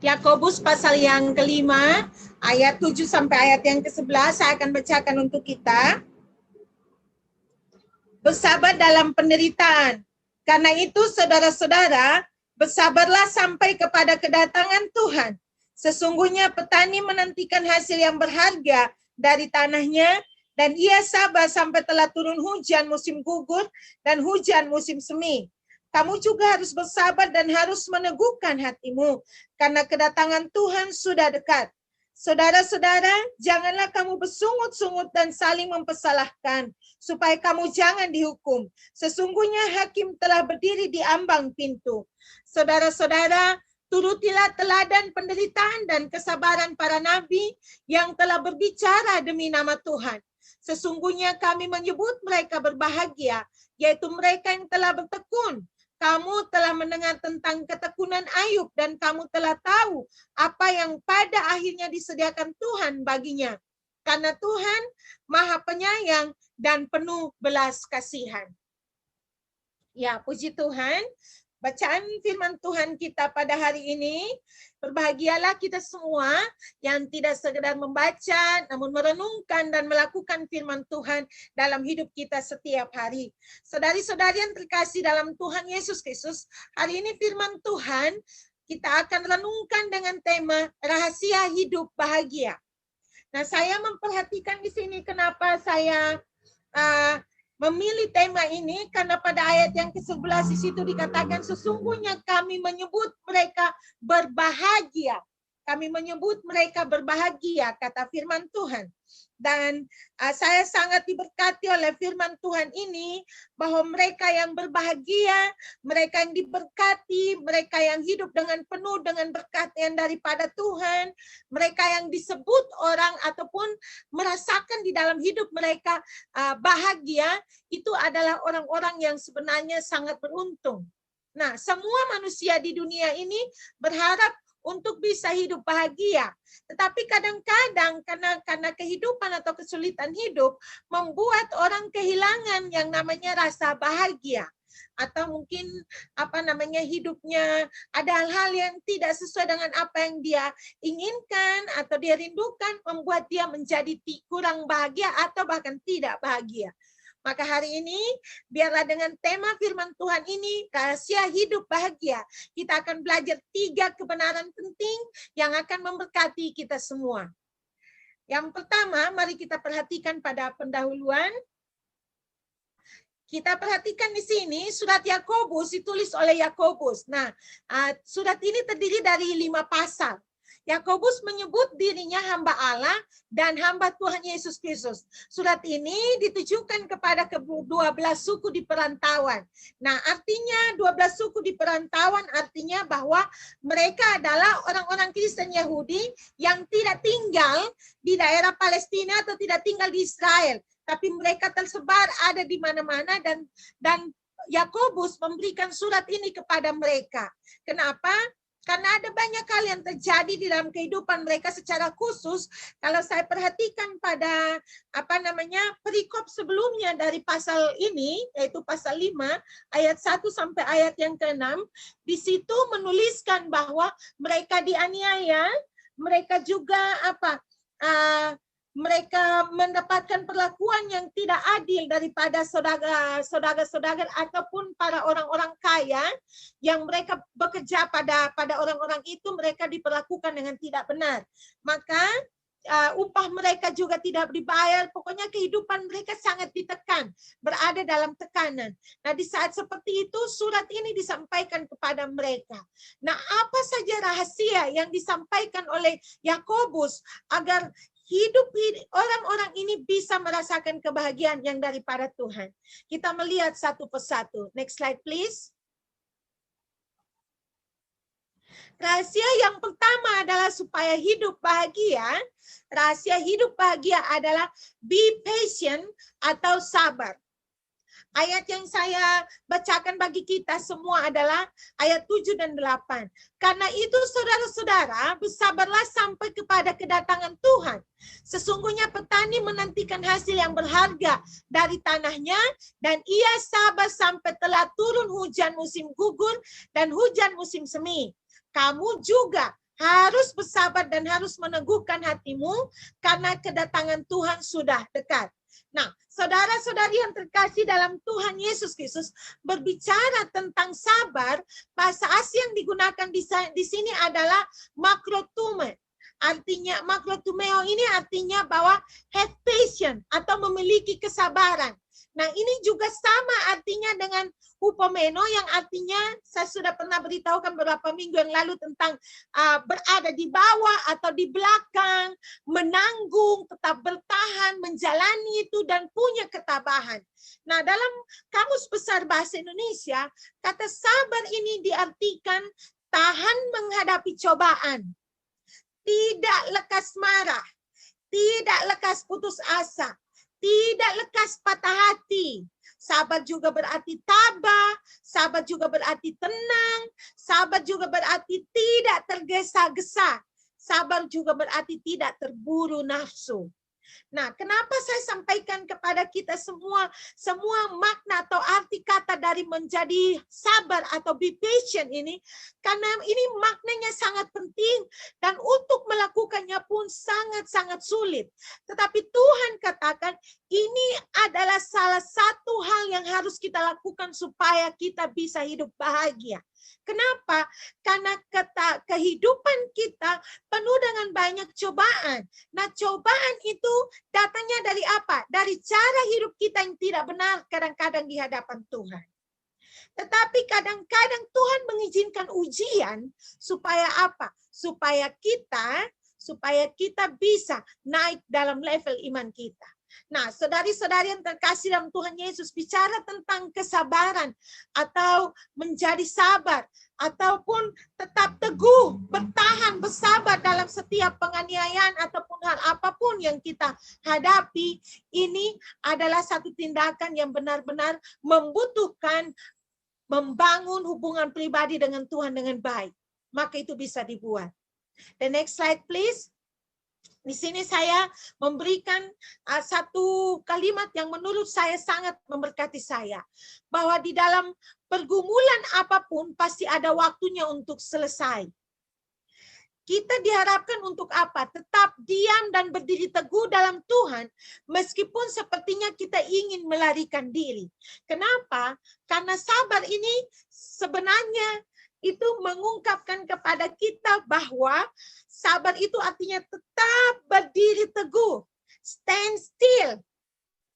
Yakobus pasal yang kelima, ayat 7 sampai ayat yang ke-11, saya akan bacakan untuk kita. Bersabar dalam penderitaan. Karena itu, saudara-saudara, bersabarlah sampai kepada kedatangan Tuhan. Sesungguhnya petani menantikan hasil yang berharga dari tanahnya, dan ia sabar sampai telah turun hujan musim gugur dan hujan musim semi. Kamu juga harus bersabar dan harus meneguhkan hatimu, karena kedatangan Tuhan sudah dekat. Saudara-saudara, janganlah kamu bersungut-sungut dan saling mempersalahkan, supaya kamu jangan dihukum. Sesungguhnya hakim telah berdiri di ambang pintu. Saudara-saudara, turutilah teladan penderitaan dan kesabaran para nabi yang telah berbicara demi nama Tuhan. Sesungguhnya kami menyebut mereka berbahagia, yaitu mereka yang telah bertekun. Kamu telah mendengar tentang ketekunan Ayub dan kamu telah tahu apa yang pada akhirnya disediakan Tuhan baginya. Karena Tuhan Maha Penyayang dan penuh belas kasihan. Ya, puji Tuhan. Bacaan firman Tuhan kita pada hari ini, berbahagialah kita semua yang tidak sekedar membaca, namun merenungkan dan melakukan firman Tuhan dalam hidup kita setiap hari. Saudari-saudari yang terkasih dalam Tuhan Yesus Kristus, hari ini firman Tuhan kita akan renungkan dengan tema rahasia hidup bahagia. Nah, saya memperhatikan di sini kenapa saya memilih tema ini, karena pada ayat yang ke-11 di situ dikatakan sesungguhnya kami menyebut mereka berbahagia. Kami menyebut mereka berbahagia, kata firman Tuhan. Dan saya sangat diberkati oleh firman Tuhan ini, bahwa mereka yang berbahagia, mereka yang diberkati, mereka yang hidup dengan penuh dengan berkat yang daripada Tuhan, mereka yang disebut orang ataupun merasakan di dalam hidup mereka bahagia, itu adalah orang-orang yang sebenarnya sangat beruntung. Nah, semua manusia di dunia ini berharap untuk bisa hidup bahagia. Tetapi kadang-kadang karena kehidupan atau kesulitan hidup membuat orang kehilangan yang namanya rasa bahagia. Atau mungkin hidupnya ada hal-hal yang tidak sesuai dengan apa yang dia inginkan atau dia rindukan, membuat dia menjadi kurang bahagia atau bahkan tidak bahagia. Maka hari ini, biarlah dengan tema firman Tuhan ini, rahasia hidup bahagia, kita akan belajar 3 kebenaran penting yang akan memberkati kita semua. Yang pertama, mari kita perhatikan pada pendahuluan. Kita perhatikan di sini, surat Yakobus ditulis oleh Yakobus. Nah, surat ini terdiri dari 5 pasal. Yakobus menyebut dirinya hamba Allah dan hamba Tuhan Yesus Kristus. Surat ini ditujukan kepada ke-12 suku di perantauan. Nah, artinya 12 suku di perantauan artinya bahwa mereka adalah orang-orang Kristen Yahudi yang tidak tinggal di daerah Palestina atau tidak tinggal di Israel, tapi mereka tersebar ada di mana-mana, dan Yakobus memberikan surat ini kepada mereka. Kenapa? Karena ada banyak hal yang terjadi di dalam kehidupan mereka secara khusus. Kalau saya perhatikan pada perikop sebelumnya dari pasal ini, yaitu pasal 5 ayat 1 sampai ayat yang ke-6, di situ menuliskan bahwa mereka dianiaya, mereka juga mereka mendapatkan perlakuan yang tidak adil daripada saudara-saudara ataupun para orang-orang kaya yang mereka bekerja pada orang-orang itu, mereka diperlakukan dengan tidak benar. Maka upah mereka juga tidak dibayar. Pokoknya kehidupan mereka sangat ditekan, berada dalam tekanan. Nah, di saat seperti itu surat ini disampaikan kepada mereka. Nah, apa saja rahasia yang disampaikan oleh Yakobus agar hidup orang-orang ini bisa merasakan kebahagiaan yang daripada Tuhan? Kita melihat satu persatu. Next slide, please. Rahasia yang pertama adalah supaya hidup bahagia. Rahasia hidup bahagia adalah be patient atau sabar. Ayat yang saya bacakan bagi kita semua adalah ayat 7 dan 8. Karena itu saudara-saudara, bersabarlah sampai kepada kedatangan Tuhan. Sesungguhnya petani menantikan hasil yang berharga dari tanahnya, dan ia sabar sampai telah turun hujan musim gugur dan hujan musim semi. Kamu juga Harus bersabar dan harus meneguhkan hatimu karena kedatangan Tuhan sudah dekat. Nah, saudara-saudari yang terkasih dalam Tuhan Yesus Kristus, berbicara tentang sabar, bahasa asli yang digunakan di sini adalah makrotume. Artinya makrotumeo ini artinya bahwa have patience atau memiliki kesabaran. Nah, ini juga sama artinya dengan hupomeno yang artinya saya sudah pernah beritahukan beberapa minggu yang lalu tentang berada di bawah atau di belakang, menanggung, tetap bertahan, menjalani itu dan punya ketabahan. Nah, dalam Kamus Besar Bahasa Indonesia, kata sabar ini diartikan tahan menghadapi cobaan, tidak lekas marah, tidak lekas putus asa, tidak lekas patah hati. Sabar juga berarti tabah, sabar juga berarti tenang, sabar juga berarti tidak tergesa-gesa, sabar juga berarti tidak terburu nafsu. Nah, kenapa saya sampaikan kepada kita semua makna atau arti kata dari menjadi sabar atau be patient ini, karena ini maknanya sangat penting dan untuk melakukannya pun sangat-sangat sulit. Tetapi Tuhan katakan ini adalah salah satu hal yang harus kita lakukan supaya kita bisa hidup bahagia. Kenapa? Karena kehidupan kita penuh dengan banyak cobaan. Nah, cobaan itu datangnya dari apa? Dari cara hidup kita yang tidak benar kadang-kadang di hadapan Tuhan. Tetapi kadang-kadang Tuhan mengizinkan ujian supaya apa? Supaya kita bisa naik dalam level iman kita. Nah, saudari-saudari yang terkasih dalam Tuhan Yesus, bicara tentang kesabaran atau menjadi sabar ataupun tetap teguh, bertahan, bersabar dalam setiap penganiayaan ataupun hal apapun yang kita hadapi, ini adalah satu tindakan yang benar-benar membutuhkan membangun hubungan pribadi dengan Tuhan dengan baik. Maka itu bisa dibuat. The next slide, please. Di sini saya memberikan satu kalimat yang menurut saya sangat memberkati saya. Bahwa di dalam pergumulan apapun pasti ada waktunya untuk selesai. Kita diharapkan untuk apa? Tetap diam dan berdiri teguh dalam Tuhan, meskipun sepertinya kita ingin melarikan diri. Kenapa? Karena sabar ini sebenarnya itu mengungkapkan kepada kita bahwa sabar itu artinya tetap berdiri teguh, stand still.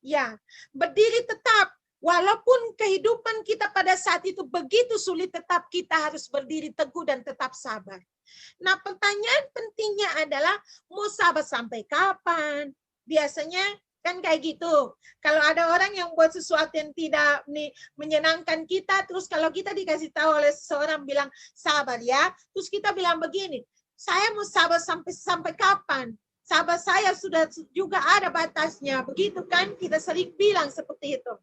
Ya, berdiri tetap. Walaupun kehidupan kita pada saat itu begitu sulit, tetap kita harus berdiri teguh dan tetap sabar. Nah, pertanyaan pentingnya adalah mau sabar sampai kapan? Biasanya kan kayak gitu. Kalau ada orang yang buat sesuatu yang tidak menyenangkan kita, terus kalau kita dikasih tahu oleh seseorang bilang sabar ya, terus kita bilang begini, saya mau sabar sampai kapan? Sabar saya sudah juga ada batasnya. Begitu kan kita sering bilang seperti itu.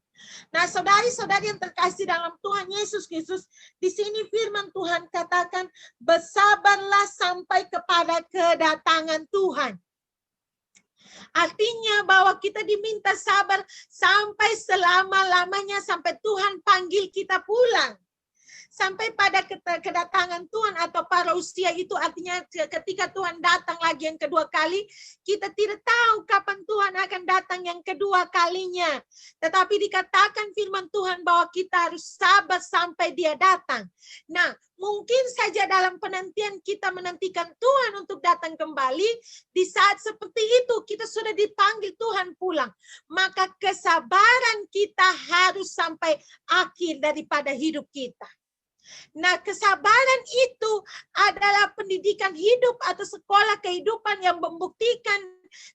Nah, saudari-saudari yang terkasih dalam Tuhan Yesus Kristus, di sini firman Tuhan katakan, bersabarlah sampai kepada kedatangan Tuhan. Artinya bahwa kita diminta sabar sampai selama-lamanya sampai Tuhan panggil kita pulang. Sampai pada kedatangan Tuhan atau parousia itu artinya ketika Tuhan datang lagi yang kedua kali, kita tidak tahu kapan Tuhan akan datang yang kedua kalinya. Tetapi dikatakan firman Tuhan bahwa kita harus sabar sampai dia datang. Nah, mungkin saja dalam penantian kita menantikan Tuhan untuk datang kembali, di saat seperti itu kita sudah dipanggil Tuhan pulang. Maka kesabaran kita harus sampai akhir daripada hidup kita. Nah, kesabaran itu adalah pendidikan hidup atau sekolah kehidupan yang membuktikan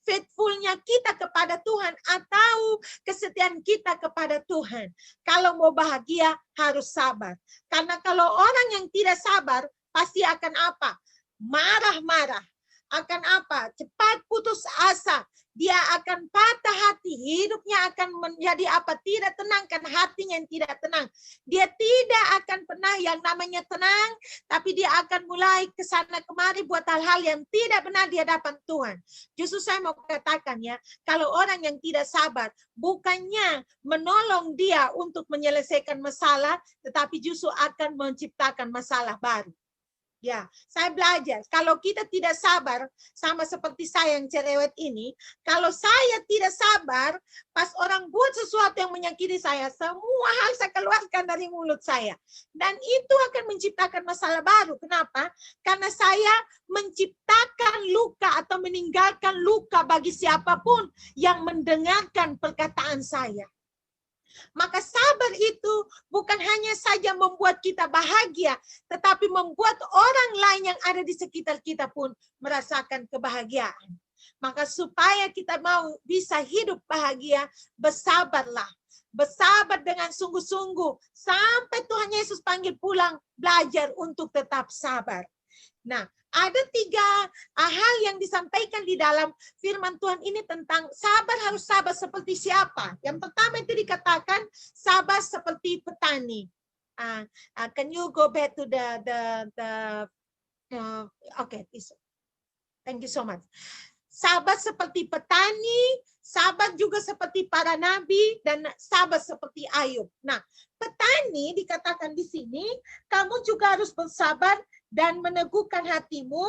faithfulnya kita kepada Tuhan atau kesetiaan kita kepada Tuhan. Kalau mau bahagia harus sabar. Karena kalau orang yang tidak sabar pasti akan apa? Marah-marah. Akan apa? Cepat putus asa. Dia akan patah hati. Hidupnya akan menjadi apa? Tidak tenang, kan hatinya yang tidak tenang. Dia tidak akan pernah yang namanya tenang, tapi dia akan mulai kesana kemari buat hal-hal yang tidak benar di hadapan Tuhan. Justru saya mau katakan ya, kalau orang yang tidak sabar, bukannya menolong dia untuk menyelesaikan masalah, tetapi justru akan menciptakan masalah baru. Ya, saya belajar. Kalau kita tidak sabar, sama seperti saya yang cerewet ini, kalau saya tidak sabar, pas orang buat sesuatu yang menyakiti saya, semua hal saya keluarkan dari mulut saya. Dan itu akan menciptakan masalah baru. Kenapa? Karena saya menciptakan luka atau meninggalkan luka bagi siapapun yang mendengarkan perkataan saya. Maka sabar itu bukan hanya saja membuat kita bahagia, tetapi membuat orang lain yang ada di sekitar kita pun merasakan kebahagiaan. Maka supaya kita mau bisa hidup bahagia, bersabarlah. Bersabar dengan sungguh-sungguh sampai Tuhan Yesus panggil pulang, belajar untuk tetap sabar. Nah, ada 3 hal yang disampaikan di dalam firman Tuhan ini tentang sabar. Harus sabar seperti siapa? Yang pertama itu dikatakan sabar seperti petani. Can you go back to the okay, thank you so much. Sabar seperti petani, sabar juga seperti para nabi, dan sabar seperti Ayub. Nah, petani dikatakan di sini, kamu juga harus bersabar dan meneguhkan hatimu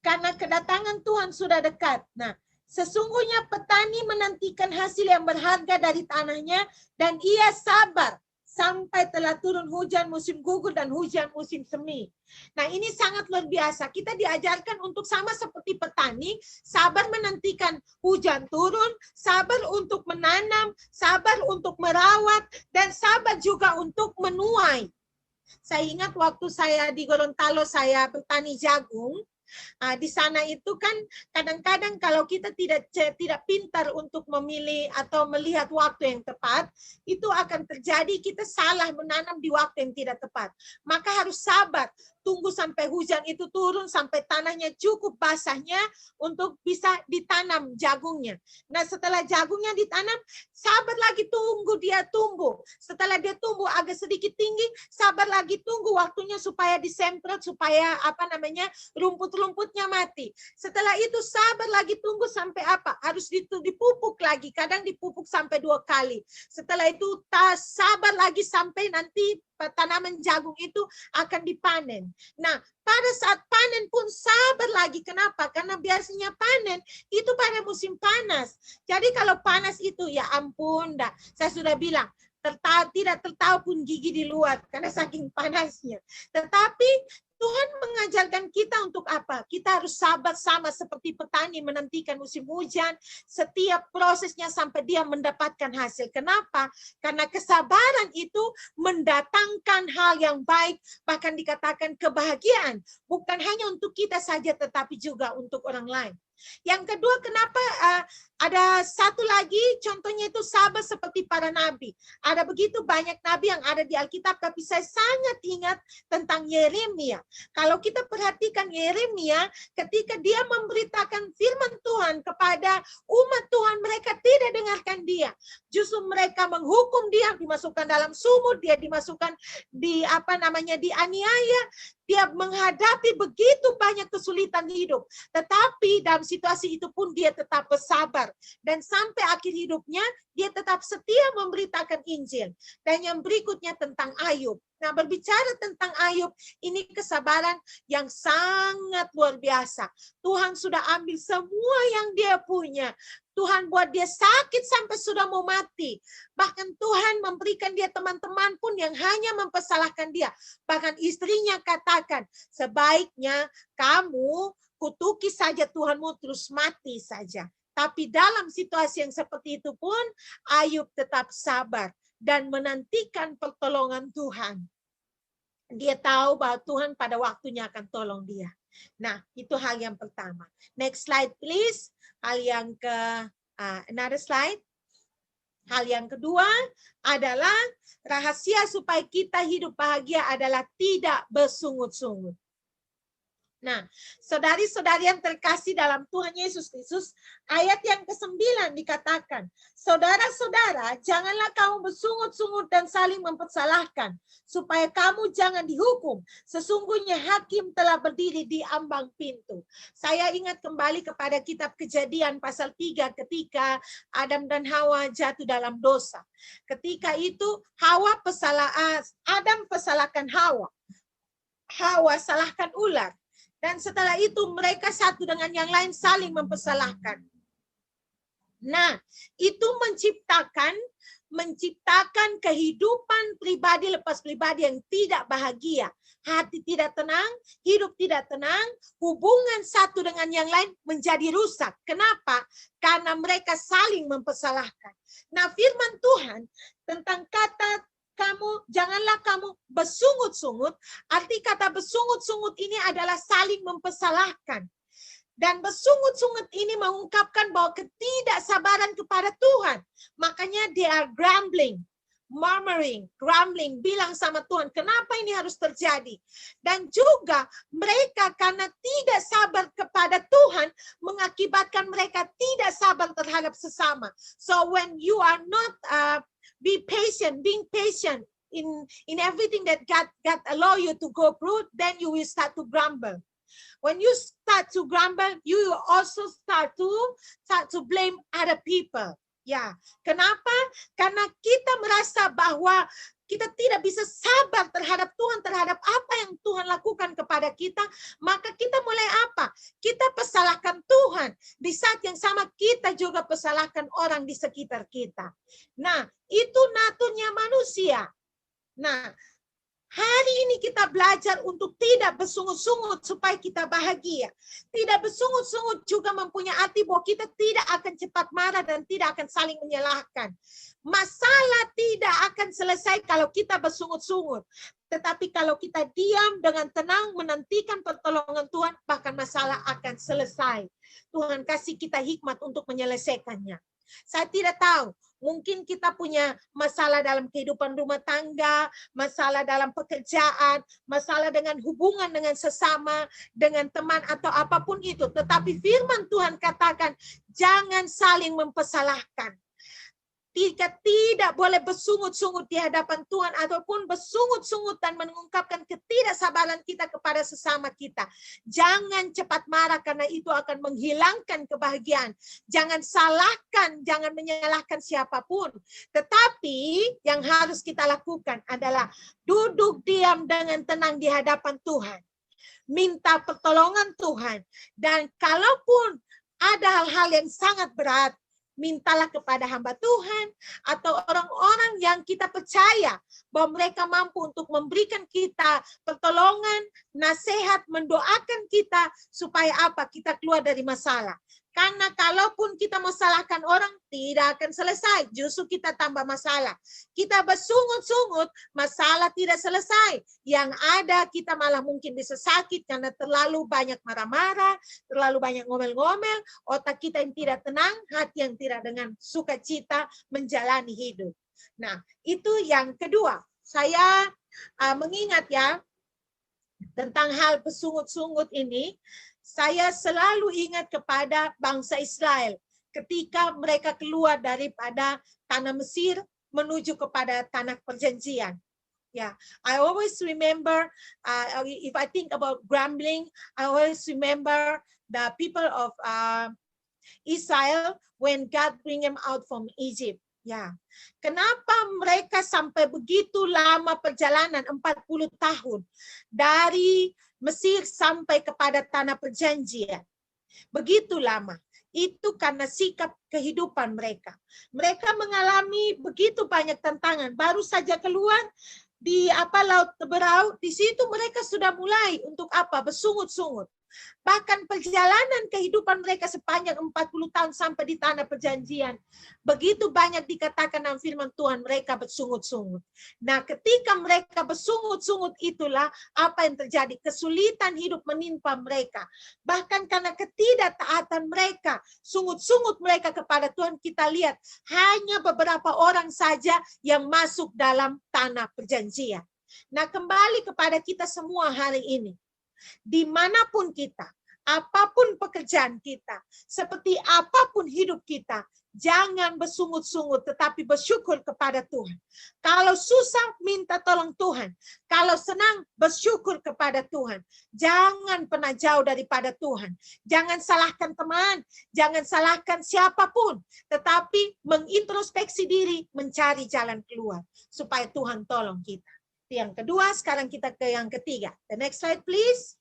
karena kedatangan Tuhan sudah dekat. Nah, sesungguhnya petani menantikan hasil yang berharga dari tanahnya dan ia sabar sampai telah turun hujan musim gugur dan hujan musim semi. Nah, ini sangat luar biasa. Kita diajarkan untuk sama seperti petani, sabar menantikan hujan turun, sabar untuk menanam, sabar untuk merawat, dan sabar juga untuk menuai. Saya ingat waktu saya di Gorontalo, saya bertani jagung. Di sana itu kan kadang-kadang kalau kita tidak pintar untuk memilih atau melihat waktu yang tepat, itu akan terjadi kita salah menanam di waktu yang tidak tepat. Maka harus sabar, tunggu sampai hujan itu turun, sampai tanahnya cukup basahnya untuk bisa ditanam jagungnya. Nah, setelah jagungnya ditanam, sabar lagi tunggu dia tumbuh. Setelah dia tumbuh agak sedikit tinggi, sabar lagi tunggu waktunya supaya disemprot, supaya rumput-rumputnya mati. Setelah itu sabar lagi tunggu sampai harus dipupuk lagi. Kadang dipupuk sampai 2 kali. Setelah itu sabar lagi sampai nanti tanaman jagung itu akan dipanen. Nah, pada saat panen pun sabar lagi. Kenapa? Karena biasanya panen itu pada musim panas. Jadi kalau panas itu, ya ampun, saya sudah bilang, tidak tertahu pun gigi di luar karena saking panasnya. Tetapi Tuhan mengajarkan kita untuk apa? Kita harus sabar sama seperti petani menantikan musim hujan, setiap prosesnya sampai dia mendapatkan hasil. Kenapa? Karena kesabaran itu mendatangkan hal yang baik, bahkan dikatakan kebahagiaan. Bukan hanya untuk kita saja, tetapi juga untuk orang lain. Yang kedua, kenapa ada satu lagi contohnya itu sabar seperti para nabi. Ada begitu banyak nabi yang ada di Alkitab, tapi saya sangat ingat tentang Yeremia. Kalau kita perhatikan Yeremia, ketika dia memberitakan firman Tuhan kepada umat Tuhan, mereka tidak dengarkan dia. Justru mereka menghukum dia, dimasukkan dalam sumur, dia dimasukkan dianiaya. Dia menghadapi begitu banyak kesulitan hidup. Tetapi dalam situasi itu pun dia tetap bersabar. Dan sampai akhir hidupnya, dia tetap setia memberitakan Injil. Dan yang berikutnya tentang Ayub. Nah, berbicara tentang Ayub, ini kesabaran yang sangat luar biasa. Tuhan sudah ambil semua yang dia punya. Tuhan buat dia sakit sampai sudah mau mati. Bahkan Tuhan memberikan dia teman-teman pun yang hanya mempersalahkan dia. Bahkan istrinya katakan, sebaiknya kamu kutuki saja Tuhanmu terus mati saja. Tapi dalam situasi yang seperti itu pun, Ayub tetap sabar dan menantikan pertolongan Tuhan. Dia tahu bahwa Tuhan pada waktunya akan tolong dia. Nah, itu hal yang pertama. Next slide, please. Hal yang another slide. Hal yang kedua adalah rahasia supaya kita hidup bahagia adalah tidak bersungut-sungut. Nah, saudari-saudari yang terkasih dalam Tuhan Yesus Kristus, ayat yang ke-9 dikatakan, saudara-saudara, janganlah kamu bersungut-sungut dan saling mempersalahkan, supaya kamu jangan dihukum. Sesungguhnya hakim telah berdiri di ambang pintu. Saya ingat kembali kepada kitab Kejadian pasal 3 ketika Adam dan Hawa jatuh dalam dosa. Ketika itu Adam persalahkan Hawa. Hawa salahkan ular. Dan setelah itu mereka satu dengan yang lain saling mempersalahkan. Nah, itu menciptakan kehidupan pribadi lepas pribadi yang tidak bahagia. Hati tidak tenang, hidup tidak tenang, hubungan satu dengan yang lain menjadi rusak. Kenapa? Karena mereka saling mempersalahkan. Nah, firman Tuhan tentang kata janganlah kamu bersungut-sungut. Arti kata bersungut-sungut ini adalah saling mempersalahkan. Dan bersungut-sungut ini mengungkapkan bahwa ketidaksabaran kepada Tuhan. Makanya they are grumbling, murmuring, grumbling, bilang sama Tuhan, kenapa ini harus terjadi? Dan juga mereka karena tidak sabar kepada Tuhan, mengakibatkan mereka tidak sabar terhadap sesama. So when you are not being patient in everything that God allow you to go through, then you will start to grumble. When you start to grumble, you will also start to blame other people. Ya, kenapa? Karena kita merasa bahwa kita tidak bisa sabar terhadap Tuhan, terhadap apa yang Tuhan lakukan kepada kita, maka kita mulai apa? Kita persalahkan Tuhan. Di saat yang sama kita juga persalahkan orang di sekitar kita. Nah, itu naturnya manusia. Nah, hari ini kita belajar untuk tidak bersungut-sungut supaya kita bahagia. Tidak bersungut-sungut juga mempunyai arti bahwa kita tidak akan cepat marah dan tidak akan saling menyalahkan. Masalah tidak akan selesai kalau kita bersungut-sungut. Tetapi kalau kita diam dengan tenang menantikan pertolongan Tuhan, bahkan masalah akan selesai. Tuhan kasih kita hikmat untuk menyelesaikannya. Saya tidak tahu, mungkin kita punya masalah dalam kehidupan rumah tangga, masalah dalam pekerjaan, masalah dengan hubungan dengan sesama, dengan teman atau apapun itu. Tetapi firman Tuhan katakan, jangan saling mempersalahkan. Kita tidak boleh bersungut-sungut di hadapan Tuhan ataupun bersungut-sungut dan mengungkapkan ketidaksabaran kita kepada sesama kita. Jangan cepat marah karena itu akan menghilangkan kebahagiaan. Jangan salahkan, jangan menyalahkan siapapun. Tetapi yang harus kita lakukan adalah duduk diam dengan tenang di hadapan Tuhan. Minta pertolongan Tuhan. Dan kalaupun ada hal-hal yang sangat berat, mintalah kepada hamba Tuhan atau orang-orang yang kita percaya bahwa mereka mampu untuk memberikan kita pertolongan, nasihat, mendoakan kita supaya apa? Kita keluar dari masalah. Karena kalaupun kita mau salahkan orang, tidak akan selesai. Justru kita tambah masalah. Kita bersungut-sungut, masalah tidak selesai. Yang ada kita malah mungkin bisa sakit karena terlalu banyak marah-marah, terlalu banyak ngomel-ngomel, otak kita yang tidak tenang, hati yang tidak dengan sukacita menjalani hidup. Nah, itu yang kedua. Saya mengingat ya, tentang hal bersungut-sungut ini, saya selalu ingat kepada bangsa Israel ketika mereka keluar daripada tanah Mesir menuju kepada tanah perjanjian. Yeah, I always remember, if I think about grumbling, I always remember the people of Israel when God bring them out from Egypt. Ya, kenapa mereka sampai begitu lama perjalanan 40 tahun dari Mesir sampai kepada tanah perjanjian? Begitu lama. Itu karena sikap kehidupan mereka. Mereka mengalami begitu banyak tantangan. Baru saja keluar di Laut Teberau, di situ mereka sudah mulai untuk bersungut-sungut. Bahkan perjalanan kehidupan mereka sepanjang 40 tahun sampai di tanah perjanjian. Begitu banyak dikatakan dalam firman Tuhan, mereka bersungut-sungut. Nah, ketika mereka bersungut-sungut itulah apa yang terjadi. Kesulitan hidup menimpa mereka. Bahkan karena ketidaktaatan mereka, sungut-sungut mereka kepada Tuhan, kita lihat hanya beberapa orang saja yang masuk dalam tanah perjanjian. Nah, kembali kepada kita semua hari ini. Dimanapun kita, apapun pekerjaan kita, seperti apapun hidup kita, jangan bersungut-sungut tetapi bersyukur kepada Tuhan. Kalau susah, minta tolong Tuhan. Kalau senang, bersyukur kepada Tuhan. Jangan pernah jauh daripada Tuhan. Jangan salahkan teman, jangan salahkan siapapun, tetapi mengintrospeksi diri, mencari jalan keluar supaya Tuhan tolong kita. yang kedua, sekarang kita ke yang ketiga. The next slide, please.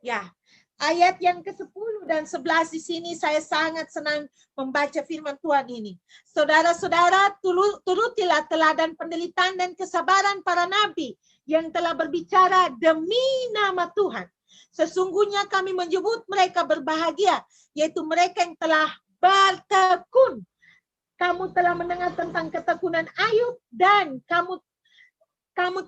Ya, ayat yang ke-10 dan 11 di sini saya sangat senang membaca firman Tuhan ini. Saudara-saudara, turutilah teladan penderitaan dan kesabaran para nabi yang telah berbicara demi nama Tuhan. Sesungguhnya kami menyebut mereka berbahagia, yaitu mereka yang telah bertekun. Kamu telah mendengar tentang ketekunan Ayub dan kamu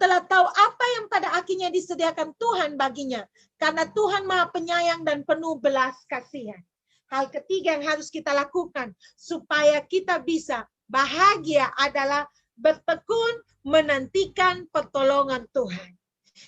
telah tahu apa yang pada akhirnya disediakan Tuhan baginya. Karena Tuhan Maha Penyayang dan penuh belas kasihan. Hal ketiga yang harus kita lakukan supaya kita bisa bahagia adalah bertekun menantikan pertolongan Tuhan.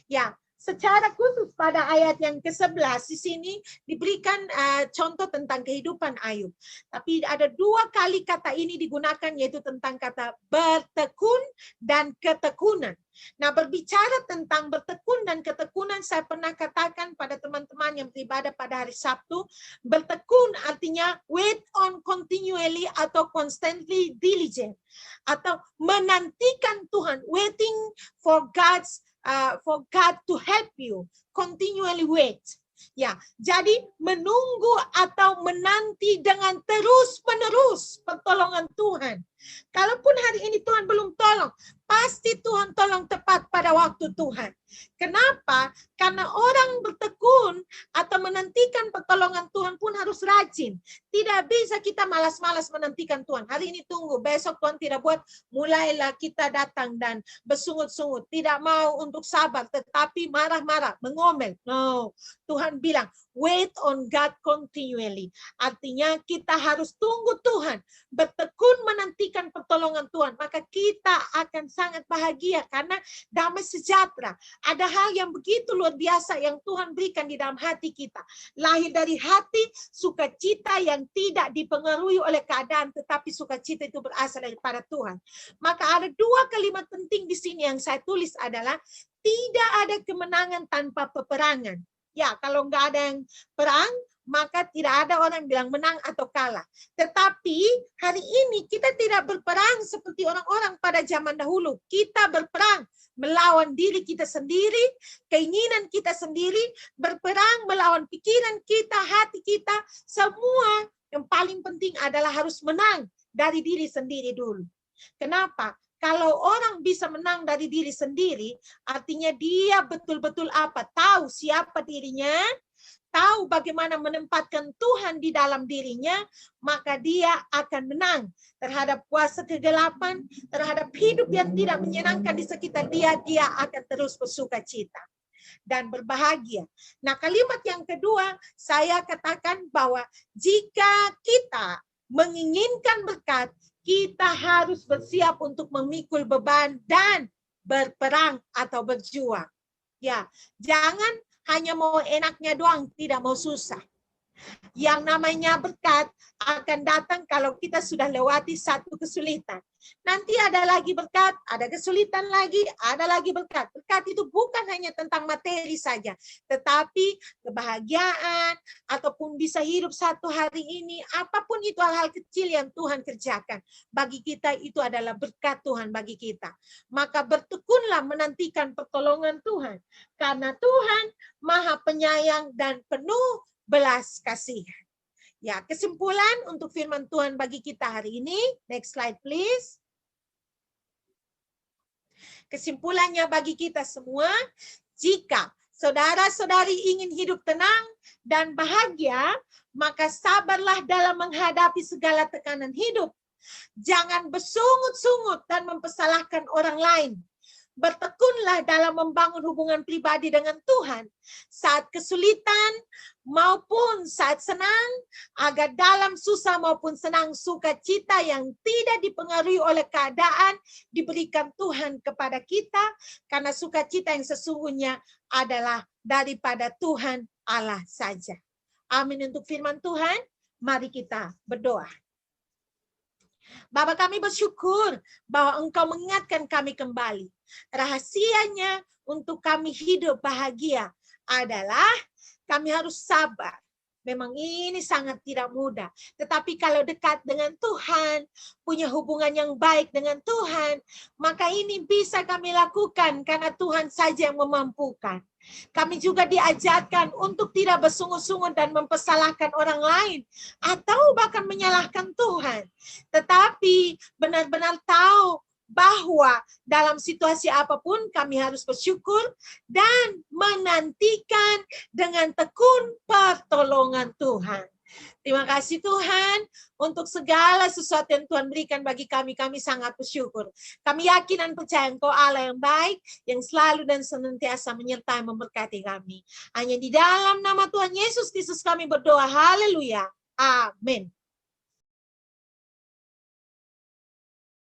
Ya, secara khusus pada ayat yang ke-11 di sini diberikan contoh tentang kehidupan Ayub. Tapi ada 2 kali kata ini digunakan, yaitu tentang kata bertekun dan ketekunan. Nah, berbicara tentang bertekun dan ketekunan, saya pernah katakan pada teman-teman yang beribadah pada hari Sabtu, bertekun artinya wait on continually atau constantly diligent, atau menantikan Tuhan, waiting for God to help you, continually wait. Ya, jadi menunggu atau menanti dengan terus-menerus pertolongan Tuhan. Kalaupun hari ini Tuhan belum tolong, pasti Tuhan tolong tepat pada waktu Tuhan. Kenapa? Karena orang bertekun atau menantikan pertolongan Tuhan pun harus rajin. Tidak bisa kita malas-malas menantikan Tuhan. Hari ini tunggu, besok Tuhan tidak buat, mulailah kita datang dan bersungut-sungut. Tidak mau untuk sabar, tetapi marah-marah, mengomel. No, Tuhan bilang, wait on God continually. Artinya kita harus tunggu Tuhan, bertekun menantikan pertolongan Tuhan. Maka kita akan sangat bahagia karena damai sejahtera. Ada hal yang begitu luar biasa yang Tuhan berikan di dalam hati kita. Lahir dari hati sukacita yang tidak dipengaruhi oleh keadaan, tetapi sukacita itu berasal daripada Tuhan. Maka ada 2 kalimat penting di sini yang saya tulis adalah tidak ada kemenangan tanpa peperangan. Ya, kalau nggak ada yang perang, maka tidak ada orang bilang menang atau kalah. Tetapi hari ini kita tidak berperang seperti orang-orang pada zaman dahulu. Kita berperang melawan diri kita sendiri, keinginan kita sendiri, berperang melawan pikiran kita, hati kita. Semua yang paling penting adalah harus menang dari diri sendiri dulu. Kenapa? Kalau orang bisa menang dari diri sendiri, artinya dia betul-betul apa? Tahu siapa dirinya, tahu bagaimana menempatkan Tuhan di dalam dirinya, maka dia akan menang terhadap kuasa kegelapan, terhadap hidup yang tidak menyenangkan di sekitar dia, dia akan terus bersukacita dan berbahagia. Nah, kalimat yang kedua, saya katakan bahwa jika kita menginginkan berkat, kita harus bersiap untuk memikul beban dan berperang atau berjuang. Ya, jangan hanya mau enaknya doang, tidak mau susah. Yang namanya berkat akan datang kalau kita sudah lewati satu kesulitan. Nanti ada lagi berkat, ada kesulitan lagi, ada lagi berkat. Berkat itu bukan hanya tentang materi saja, tetapi kebahagiaan, ataupun bisa hidup satu hari ini, apapun itu hal-hal kecil yang Tuhan kerjakan. Bagi kita itu adalah berkat Tuhan bagi kita. Maka bertekunlah menantikan pertolongan Tuhan. Karena Tuhan Maha Penyayang dan penuh belas kasihan. Ya, kesimpulan untuk firman Tuhan bagi kita hari ini. Next slide, please. Kesimpulannya bagi kita semua, jika saudara-saudari ingin hidup tenang dan bahagia, maka sabarlah dalam menghadapi segala tekanan hidup. Jangan bersungut-sungut dan mempersalahkan orang lain. Bertekunlah dalam membangun hubungan pribadi dengan Tuhan saat kesulitan maupun saat senang, agar dalam susah maupun senang sukacita yang tidak dipengaruhi oleh keadaan diberikan Tuhan kepada kita, karena sukacita yang sesungguhnya adalah daripada Tuhan Allah saja. Amin untuk firman Tuhan. Mari kita berdoa. Bapa, kami bersyukur bahwa Engkau mengingatkan kami kembali. Rahasianya untuk kami hidup bahagia adalah kami harus sabar. memang ini sangat tidak mudah. Tetapi kalau dekat dengan Tuhan, punya hubungan yang baik dengan Tuhan, maka ini bisa kami lakukan karena Tuhan saja yang memampukan. Kami juga diajarkan untuk tidak bersungut-sungut dan mempersalahkan orang lain atau bahkan menyalahkan Tuhan. Tetapi benar-benar tahu bahwa dalam situasi apapun kami harus bersyukur dan menantikan dengan tekun pertolongan Tuhan. Terima kasih Tuhan untuk segala sesuatu yang Tuhan berikan bagi kami. Kami sangat bersyukur. Kami yakin dan percaya Engkau Allah yang baik, yang selalu dan senantiasa menyertai memberkati kami. Hanya di dalam nama Tuhan Yesus Kristus kami berdoa. Haleluya. Amin.